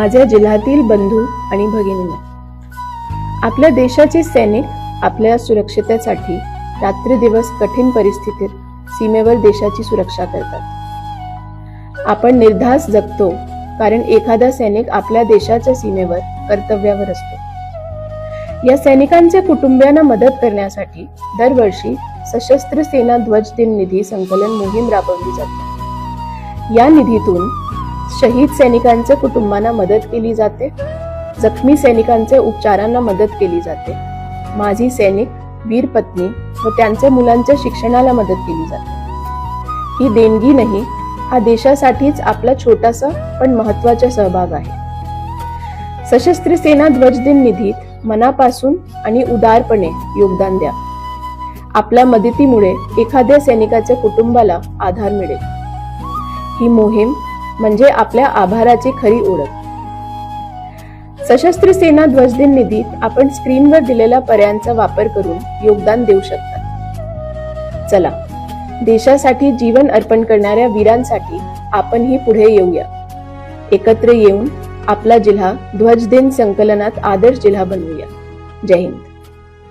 माझ्या जिल्ह्यातील बंधू आणि भगिनींनो, आपल्या देशाचे सैनिक आपल्या सुरक्षिततेसाठी रात्रदिवस कठीण परिस्थितीत सीमेवर देशाची सुरक्षा करतात। आपण निर्धास्त जगतो कारण एखादा सैनिक आपल्या देशाच्या सीमेवर कर्तव्यावर असतो। या सैनिकांच्या कुटुंबियांना मदत करण्यासाठी दरवर्षी सशस्त्र सेना ध्वज दिन निधी संकलन मोहीम राबवली जाते। या निधीतून शहीद सैनिकांच्या कुटुंबांना मदत केली जाते, जखमी सैनिकांच्या उपचारांना मदत केली जाते, माजी सैनिक, वीर पत्नी व त्यांच्या मुलांच्या शिक्षणाला मदत केली जाते। ही देणगी नाही, हा देशासाठीच आपला छोटासा पण महत्त्वाचा सहभाग आहे। सशस्त्र सेना ध्वज दिन निधीत मनापासून आणि उदारपणे योगदान द्या। आपल्या मदतीमुळे एखाद्या सैनिकाच्या कुटुंबाला आधार मिळेल। ही मोहीम म्हणजे आपल्या आभाराची खरी ओळख। सशस्त्र सेना ध्वज दिन निधीत आपण स्क्रीनवर दिलेल्या पर्यायांचा वापर करून योगदान देऊ शकता। चला, देशासाठी जीवन अर्पण करणाऱ्या वीरांसाठी आपणही पुढे येऊया। एकत्र येऊन आपला जिल्हा ध्वज दिन संकलनात आदर्श जिल्हा बनवूया। जय हिंद।